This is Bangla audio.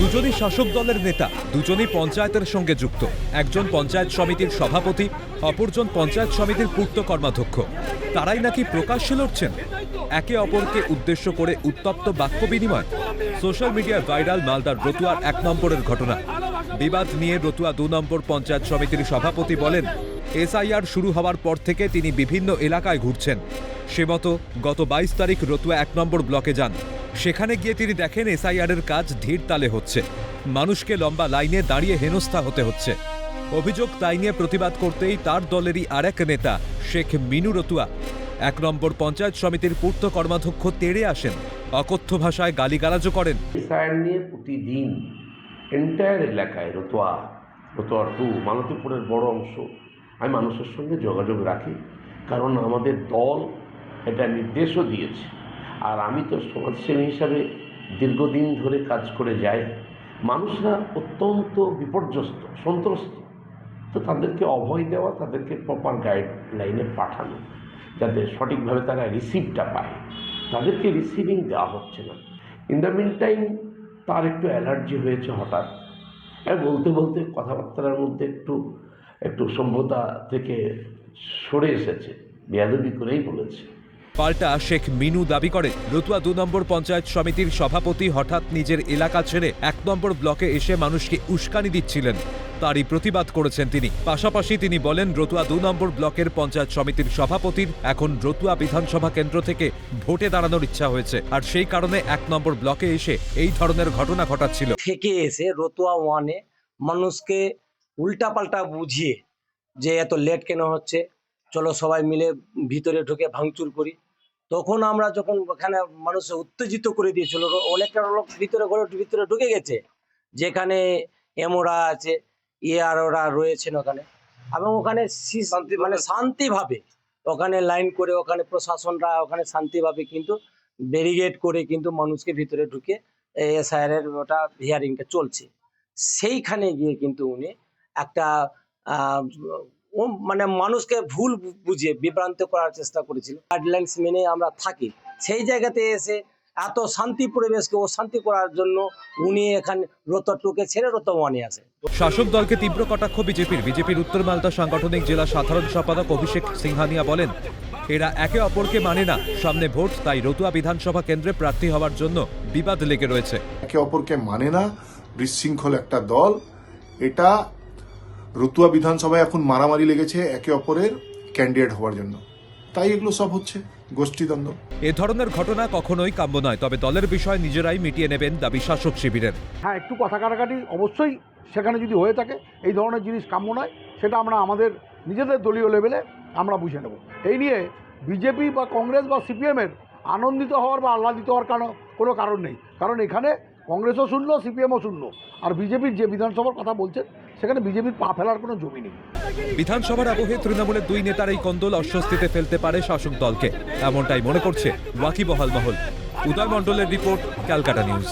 দুজনই শাসক দলের নেতা, দুজনই পঞ্চায়েতের সঙ্গে যুক্ত। একজন পঞ্চায়েত সমিতির সভাপতি, অপরজন পঞ্চায়েত সমিতির পূর্ত কর্মাধ্যক্ষ। তারাই নাকি প্রকাশ্যে লড়ছেন। একে অপরকে উদ্দেশ্য করে উত্তপ্ত বাক্য বিনিময়। সোশ্যাল মিডিয়ায় ভাইরাল মালদার রতুয়ার 1 নম্বরের ঘটনা। বিবাদ নিয়ে রতুয়া 2 নম্বর পঞ্চায়েত সমিতির সভাপতি বলেন, এসআইআর শুরু হওয়ার পর থেকে তিনি বিভিন্ন এলাকায় ঘুরছেন। সে মতো গত 22 তারিখ রতুয়া 1 নম্বর ব্লকে যান। সেখানে গিয়ে তিনি দেখেন এসআইআরের কাজ ধীর তালে হচ্ছে। মানুষকে লম্বা লাইনে দাঁড়িয়ে হেনস্থা হতে হচ্ছে। অভিযোগ তাই নিয়ে প্রতিবাদ করতেই তার দলেরই আরেক নেতা শেখ মিনু রতুয়া 1 নম্বর পঞ্চায়েত সমিতির পূর্ত কর্মাধ্যক্ষ তেড়ে আসেন। অকথ্য ভাষায় গালিগালাজও করেন। এসআইআর নিয়ে প্রতিদিন এন্টায়ার এলাকায় রতুয়ার 2 মালতীপুরের বড় অংশ আমি মানুষের সঙ্গে যোগাযোগ রাখি, কারণ আমাদের দল এটা নির্দেশও দিয়েছে। আর আমি তো সমাজসেবী হিসাবে দীর্ঘদিন ধরে কাজ করে যাই। মানুষরা অত্যন্ত বিপর্যস্ত, সন্ত্রস্ত, তো তাদেরকে অভয় দেওয়া, তাদেরকে প্রপার গাইডলাইনে পাঠানো, যাতে সঠিকভাবে তারা রিসিভটা পায়। তাদেরকে রিসিভিং দেওয়া হচ্ছে না। ইন দ্য মিন টাইম তার একটু অ্যালার্জি হয়েছে হঠাৎ। বলতে বলতে কথাবার্তার মধ্যে একটু সভ্যতা থেকে সরে এসেছে, বেয়াদবি করেই বলেছে। পাল্টা শেখ মিনু দাবি করে, রতুয়া 2 নম্বর পঞ্চায়েত সমিতির সভাপতি হঠাৎ নিজের এলাকা ছেড়ে 1 নম্বর ব্লকে এসে মানুষকে উস্কানি দিচ্ছিলেন। তারই প্রতিবাদ করেছেন তিনি। পাশাপাশি তিনি বলেন, রতুয়া 2 নম্বর ব্লকের পঞ্চায়েত সমিতির সভাপতির এখন রতুয়া বিধানসভা কেন্দ্র থেকে ভোটে দাঁড়ানোর ইচ্ছা হয়েছে, আর সেই কারণে 1 নম্বর ব্লকে এসে এই ধরনের ঘটনা ঘটাচ্ছিল। থেকে এসে রতুয়া 1-এ মানুষকে উল্টাপাল্টা বুঝিয়ে যে এত লেট কেন হচ্ছে, চলো সবাই মিলে ভিতরে ঢুকে ভাঙচুর করি। তখন আমরা যখন ওখানে মানুষ উত্তেজিত করে দিয়েছিল, অনেকটা লোক ভিতরে ঢুকে গেছে, যেখানে এমওরা আছে, ইআরওরা রয়েছেন ওখানে, এবং ওখানে মানে শান্তিভাবে ওখানে লাইন করে ওখানে প্রশাসনরা ওখানে শান্তিভাবে কিন্তু ব্যারিকেড করে কিন্তু মানুষকে ভিতরে ঢুকে এসআইআর ওটা হিয়ারিংটা চলছে। সেইখানে গিয়ে কিন্তু উনি একটা মানে মানুষকে ভুল বুঝিয়ে বিভ্রান্ত করার চেষ্টা করেছিল। গাইডলাইন্স মেনে আমরা থাকি, সেই জায়গাতে এসে এত শান্তি পরিবেশকে অশান্তি করার জন্য উনি এখানে রতুয়া 2-কে ছেড়ে রতুয়া 1-এ আসে। শাসক দলকে তীব্র কটাক্ষ বিজেপির উত্তর মালদা সাংগঠনিক জেলা সাধারণ সম্পাদক অভিষেক সিংহানিয়া বলেন, এরা একে অপরকে মানে না। সামনে ভোট, তাই রতুয়া বিধানসভা কেন্দ্রে প্রার্থী হওয়ার জন্য বিবাদ লেগে রয়েছে। একে অপরকে মানে না, বিশৃঙ্খল একটা দল। এটা রতুয়া বিধানসভায় এখন মারামারি লেগেছে একে অপরের ক্যান্ডিডেট হওয়ার জন্য, তাই এগুলো সব হচ্ছে গোষ্ঠীদ্বন্দ্ব। এ ধরনের ঘটনা কখনোই কাম্য নয়, তবে দলের বিষয় নিজেরাই মিটিয়ে নেবেন দাবি শাসক শিবিরের। হ্যাঁ, একটু কথা কাটাকাটি অবশ্যই সেখানে যদি হয়ে থাকে, এই ধরনের জিনিস কাম্য নয়, সেটা আমরা আমাদের নিজেদের দলীয় লেভেলে আমরা বুঝে নেব। এই নিয়ে বিজেপি বা কংগ্রেস বা সিপিএমের আনন্দিত হওয়ার বা আহ্লাদিত হওয়ার কোনো কারণ নেই, কারণ এখানে কংগ্রেসও শূন্য, সিপিএমও শূন্য, আর বিজেপির যে বিধানসভার কথা বলছেন সেখানে বিজেপির পা ফেলার কোনো জমি নেই। বিধানসভার আবহে তৃণমূলের 2 নেতার এই কোন্দল অস্বস্তিতে ফেলতে পারে শাসক দলকে, এমনটাই মনে করছে ওয়াকিবহাল মহল। উদয় মণ্ডলের রিপোর্ট, ক্যালকাটা নিউজ।